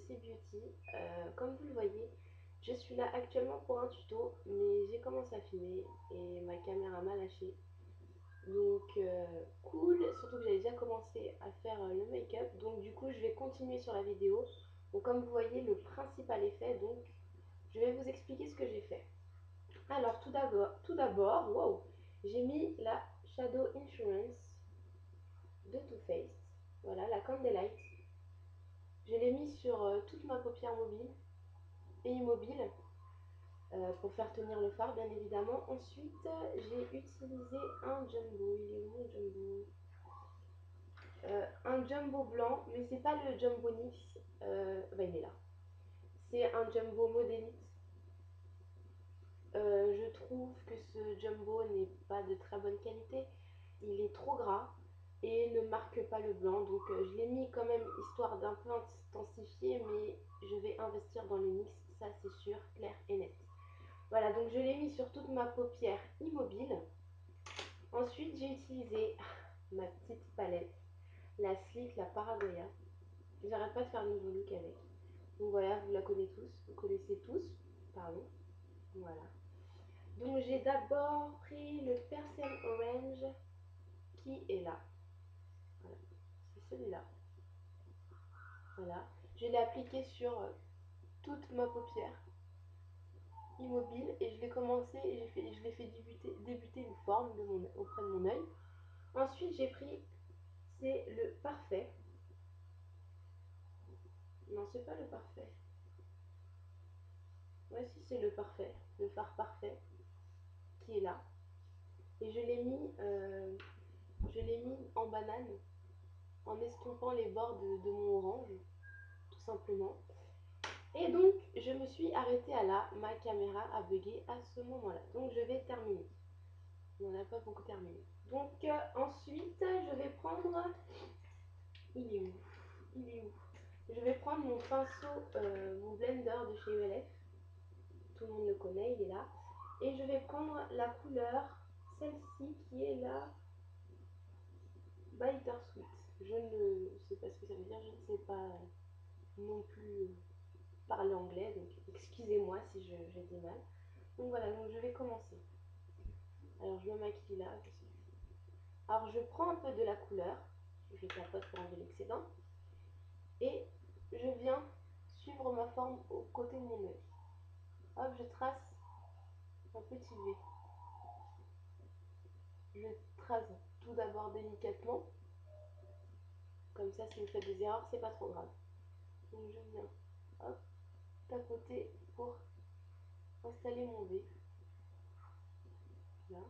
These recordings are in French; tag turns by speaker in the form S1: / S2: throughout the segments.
S1: Jessie Beauty. Comme vous le voyez, je suis là actuellement pour un tuto, mais j'ai commencé à filmer et ma caméra m'a lâché. Donc cool, surtout que j'avais déjà commencé à faire le make-up. Donc du coup, je vais continuer sur la vidéo. Donc comme vous voyez, le principal est fait. Donc je vais vous expliquer ce que j'ai fait. Alors tout d'abord, wow, j'ai mis la Shadow Insurance de Too Faced. Voilà, la Candlelight. Je l'ai mis sur toute ma paupière mobile et immobile pour faire tenir le fard, bien évidemment. Ensuite, j'ai utilisé un jumbo. Il est où mon jumbo? Un jumbo blanc, mais c'est pas le jumbo NYX. Bah, il est là. C'est un jumbo modélite. Je trouve que ce jumbo n'est pas de très bonne qualité. Il est trop gras et ne marque pas le blanc. Donc je l'ai mis quand même histoire d'un peu intensifier, mais je vais investir dans le NYX, ça c'est sûr, clair et net. Voilà, donc je l'ai mis sur toute ma paupière immobile. Ensuite, j'ai utilisé ma petite palette, la Sleek, la Paragoya. J'arrête pas de faire de nouveaux looks avec. Donc voilà, vous la connaissez tous, pardon. Voilà. Donc j'ai d'abord pris le Persian Orange qui est là. Voilà, c'est celui-là. Voilà. Je l'ai appliqué sur toute ma paupière immobile et je l'ai commencé et je l'ai fait débuter une forme auprès de mon œil. Ensuite, j'ai pris, c'est le Parfait. Non, c'est pas le Parfait. Ouais, si, c'est le Parfait, le fard parfait qui est là. Et je l'ai mis en banane en estompant les bords de mon orange, tout simplement. Et donc, je me suis arrêtée à là. Ma caméra a bugué à ce moment-là. Donc, je vais terminer. On n'a pas beaucoup terminé. Donc, ensuite, je vais prendre... Il est où? Il est où? Je vais prendre mon pinceau, mon blender de chez ULF. Tout le monde le connaît, il est là. Et je vais prendre la couleur, celle-ci qui est la Bittersweet. Je ne sais pas ce que ça veut dire, je ne sais pas non plus parler anglais, donc excusez-moi si j'ai du mal. Donc voilà, donc je vais commencer. Alors je me maquille là. Alors je prends un peu de la couleur, je tapote pour enlever l'excédent, et je viens suivre ma forme au côté de mon œil. Hop, je trace un petit V. Je trace tout d'abord délicatement, comme ça si vous faites des erreurs, c'est pas trop grave. Donc je viens, hop, tapoter pour installer mon V. Là.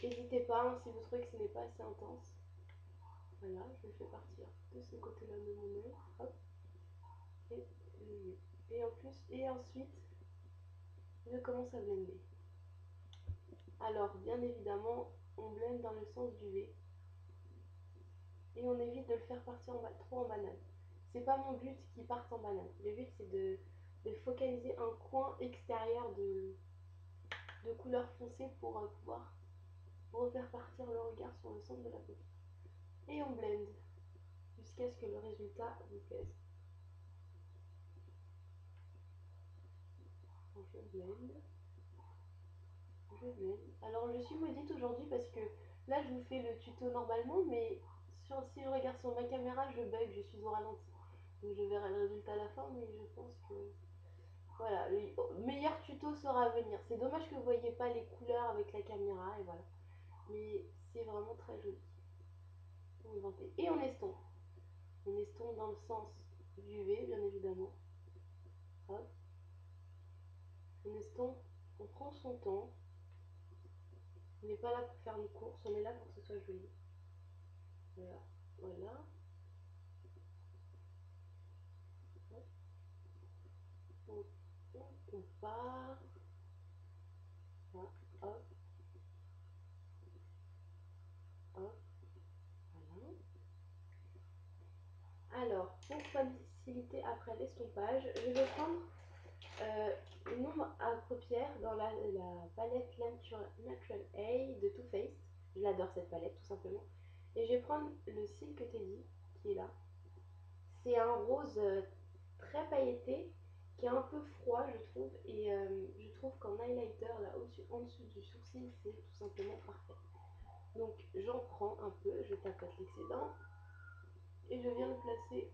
S1: N'hésitez pas, hein, si vous trouvez que ce n'est pas assez intense. Voilà, je le fais partir de ce côté-là de mon œil. Hop. Et ensuite, je commence à blender. Alors, bien évidemment, on blende dans le sens du V. Et on évite de le faire partir trop en banane. C'est pas mon but qu'il parte en banane. Le but, c'est de focaliser un coin extérieur de couleur foncée pour pouvoir refaire partir le regard sur le centre de la peau. Et on blende jusqu'à ce que le résultat vous plaise. Donc, je blende. Alors je suis maudite aujourd'hui parce que là je vous fais le tuto normalement, mais si je regarde sur ma caméra je bug, je suis au ralenti. Donc je verrai le résultat à la fin, mais je pense que voilà, le meilleur tuto sera à venir. C'est dommage que vous ne voyez pas les couleurs avec la caméra et voilà. Mais c'est vraiment très joli. Et on estompe. On estompe dans le sens du V bien évidemment. Hop. On estompe, on prend son temps. On n'est pas là pour faire une course, on est là pour que ce soit joli. Voilà. Voilà. On part. Voilà. Hop, hop, voilà. Alors, pour faciliter après l'estompage, je vais prendre une ombre à paupières dans la palette Natural A de Too Faced. Je l'adore cette palette, tout simplement. Et je vais prendre le Silk Teddy qui est là. C'est un rose très pailleté qui est un peu froid, je trouve. Et je trouve qu'en highlighter, là au-dessus, en dessous du sourcil, c'est tout simplement parfait. Donc j'en prends un peu, je tapote l'excédent et je viens le placer.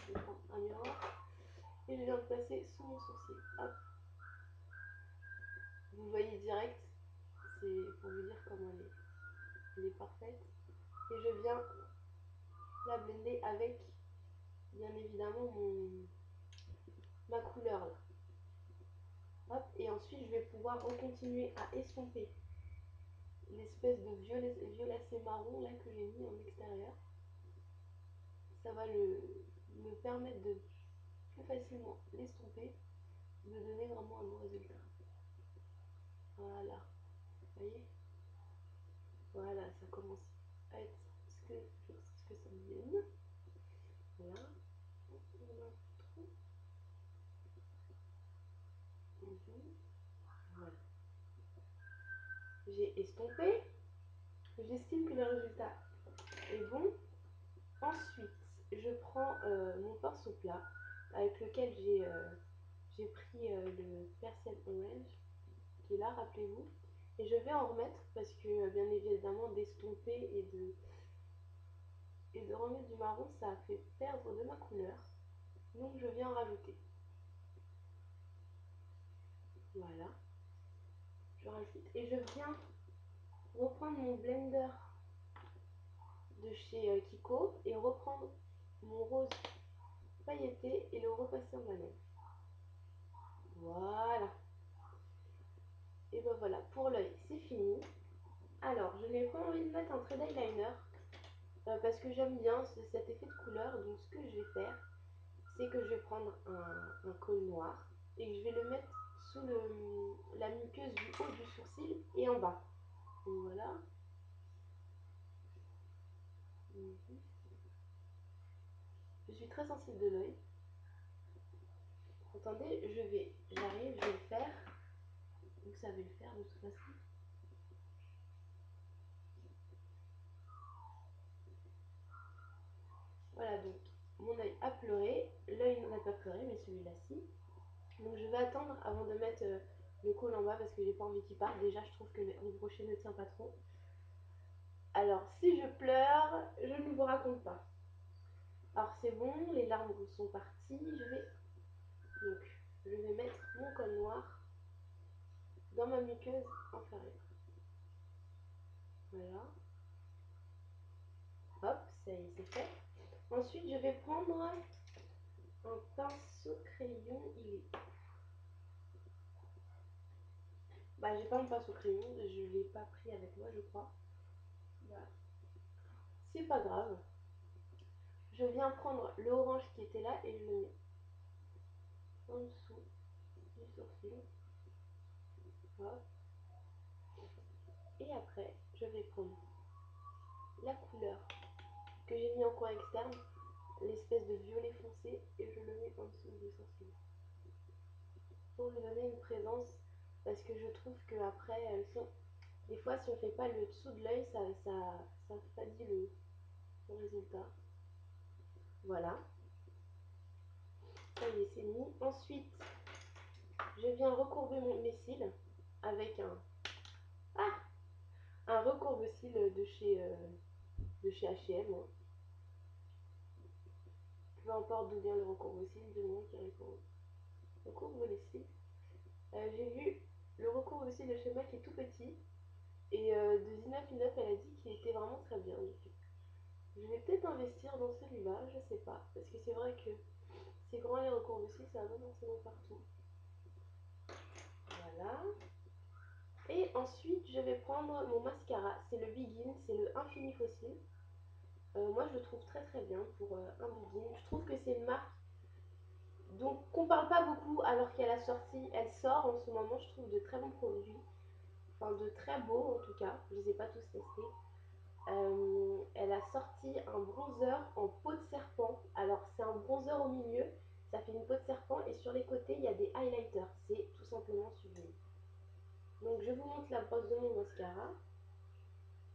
S1: Je prends un miroir et je viens le placer sous mon sourcil. Hop. Vous voyez direct, c'est pour vous dire comment elle est parfaite. Et je viens la blender avec, bien évidemment, ma couleur là. Hop. Et ensuite, je vais pouvoir continuer à estomper l'espèce de violacé marron là que j'ai mis en extérieur. Ça va me permettre de plus facilement l'estomper, de donner vraiment un bon résultat. Voilà, vous voyez, voilà, ça commence à être ce que ça devienne. Voilà, voilà. J'ai estompé, j'estime que le résultat est bon. Ensuite, je prends mon pinceau plat avec lequel j'ai pris le Percel Orange qui est là, rappelez-vous. Et je vais en remettre parce que bien évidemment d'estomper et de remettre du marron, ça a fait perdre de ma couleur. Donc je viens en rajouter. Voilà. Je rajoute et je viens reprendre mon blender de chez Kiko et reprendre mon rose pailleté et le repasser en banane. Voilà. Et ben voilà, pour l'œil, c'est fini. Alors, je n'ai pas envie de mettre un trait d'eyeliner parce que j'aime bien cet effet de couleur. Donc, ce que je vais faire, c'est que je vais prendre un col noir et je vais le mettre sous la muqueuse du haut du sourcil et en bas. Donc, voilà. Je suis très sensible de l'œil. Attendez, j'arrive, je vais le faire. Vous savez le faire de toute façon. Voilà, donc mon œil a pleuré, l'œil n'a pas pleuré, mais celui-là si. Donc je vais attendre avant de mettre le col en bas parce que j'ai pas envie qu'il parte. Déjà, je trouve que le brochet ne tient pas trop. Alors, si je pleure, je ne vous raconte pas. Alors, c'est bon, les larmes sont parties. Je vais mettre mon col noir dans ma muqueuse inférieure. Voilà. Hop, ça y est, c'est fait. Ensuite, je vais prendre un pinceau crayon. Il est... Bah, j'ai pas mon pinceau crayon, je l'ai pas pris avec moi, je crois. Bah, c'est pas grave. Je viens prendre le orange qui était là et je le mets en dessous du sourcil. Hop. Et après, je vais prendre la couleur que j'ai mis en coin externe, l'espèce de violet foncé, et je le mets en dessous du sourcil. Pour lui donner une présence, parce que je trouve que après, des fois, si on fait pas le dessous de l'œil, ça fadit le résultat. Voilà. Ça y est, c'est mis. Ensuite, je viens recourber mes cils avec un recourbe-cils de chez H&M. Hein. Peu importe d'où vient le recourbe-cils, du moment qu'il recourbe les cils. J'ai vu le recourbe-cils de chez MAC qui est tout petit. Et de Zina Pinop, elle a dit qu'il était vraiment très bien. Donc, je vais peut-être investir dans celui-là, je sais pas. Parce que c'est vrai que c'est grand les recourbe-cils, ça va pas forcément partout. Voilà. Et ensuite, je vais prendre mon mascara. C'est le Begin, c'est le Infini Fossil. Moi, je le trouve très très bien pour un Begin. Je trouve que c'est une marque donc qu'on parle pas beaucoup alors qu'elle a sorti, elle sort en ce moment, je trouve, de très bons produits. Enfin, de très beaux en tout cas. Je les ai pas tous testés. Elle a sorti un bronzer en peau de serpent. Alors, c'est un bronzer au milieu. Ça fait une peau de serpent et sur les côtés, il y a des highlighters. C'est tout simplement sublime. Donc je vous montre la brosse de mon mascara.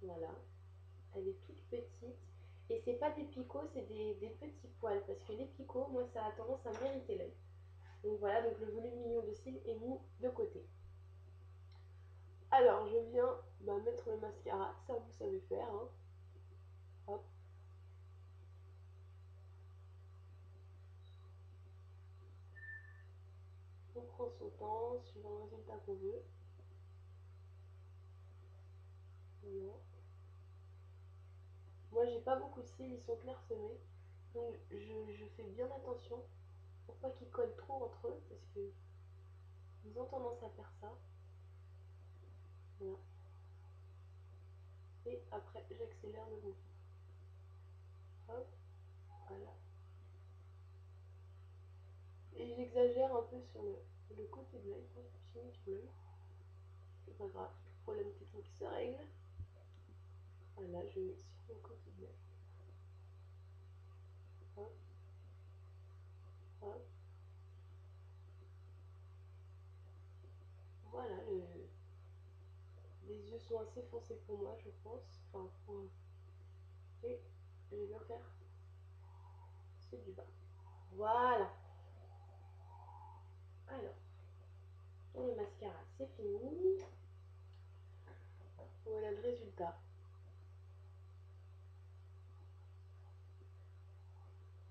S1: Voilà. Elle est toute petite. Et c'est pas des picots, c'est des petits poils, parce que les picots, moi, ça a tendance à m'irriter l'œil. Donc voilà, donc le volume mignon de cils est mis de côté. Alors, je viens mettre le mascara, ça vous savez faire, hein. Hop. On prend son temps, suivant le résultat qu'on veut. Voilà. Moi, j'ai pas beaucoup de cils, ils sont clairsemés. Donc, je fais bien attention pour pas qu'ils collent trop entre eux, parce que ils ont tendance à faire ça. Voilà. Et après, j'accélère le mouvement. Hop, voilà. Et j'exagère un peu sur le côté de l'œil, je finis sur l'œil. C'est pas grave, problème technique se règle. Voilà, je mets sur le côté de l'œil. Hop, hop. Voilà, les yeux sont assez foncés pour moi, je pense. Enfin, et je vais bien faire ceux du bas. Voilà. Alors, pour le mascara, c'est fini. Voilà le résultat.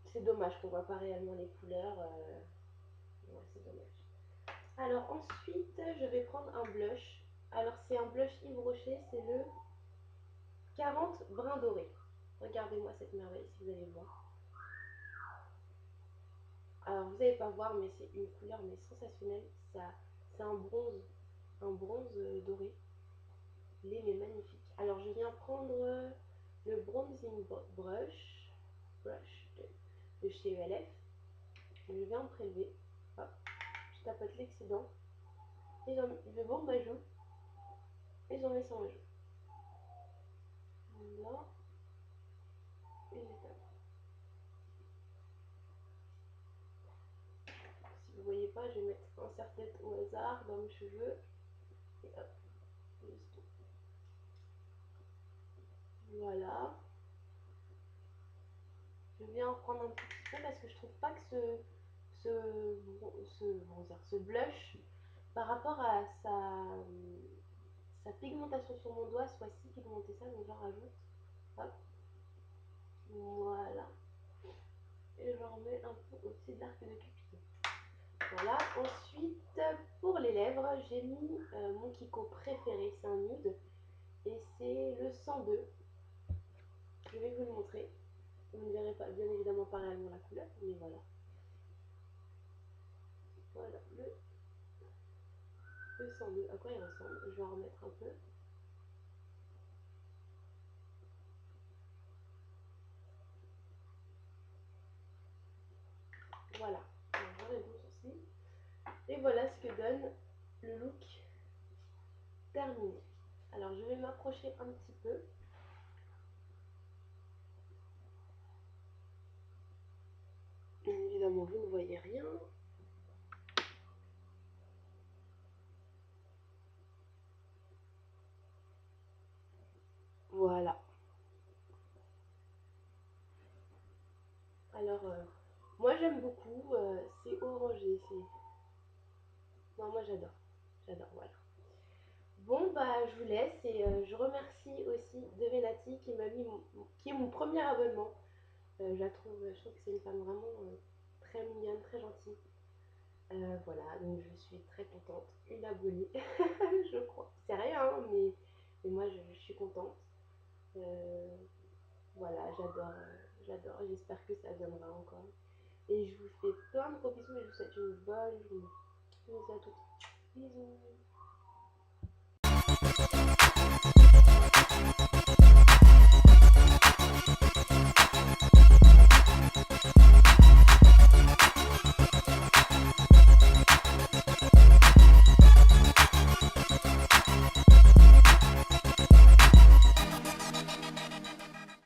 S1: C'est dommage qu'on voit pas réellement les couleurs. Ouais, c'est dommage. Alors ensuite, je vais prendre un blush. Alors c'est un blush Yves Rocher, c'est le 40 brun doré. Regardez-moi cette merveille si vous allez voir. Alors vous n'allez pas voir, mais c'est une couleur mais sensationnelle. C'est un bronze doré. Il est mais magnifique. Alors je viens prendre le bronzing brush de chez ELF. Je viens me prélever. Hop, je tapote l'excédent. Et je bombe ma joue. Et j'en mets sur ma joue. Là. Et j'étale. Si vous voyez pas, je vais mettre un serre-tête au hasard dans mes cheveux. Et hop, juste. Voilà. Je viens en prendre un petit peu parce que je trouve pas que ce blush, par rapport à sa pigmentation sur mon doigt, soit si pigmenté ça, donc j'en rajoute. Hop. Voilà. Et j'en remets un peu au-dessus de l'arc de Cupidon. Voilà. Ensuite, pour les lèvres, j'ai mis mon Kiko préféré, c'est un nude. Et c'est le 102. Je vais vous le montrer. Vous ne verrez pas, bien évidemment pas réellement la couleur, mais voilà. Voilà le 102. À quoi il ressemble? Je vais en remettre un peu. Voilà. J'enlève mon sourcil. Et voilà ce que donne le look terminé. Alors je vais m'approcher un petit peu. Bien évidemment, vous ne voyez rien. Voilà. Alors, moi j'aime beaucoup. C'est orangé. Non, moi j'adore. J'adore, voilà. Bon, je vous laisse et je remercie aussi Devenati qui est mon premier abonnement. Je trouve que c'est une femme vraiment très mignonne, très gentille. Voilà, donc je suis très contente. Une abonnée, je crois. C'est rien, hein, mais moi je suis contente. Euh, voilà, j'adore. J'espère que ça viendra encore. Et je vous fais plein de gros bisous et je vous souhaite une bonne journée. Bisous à toutes. Bisous.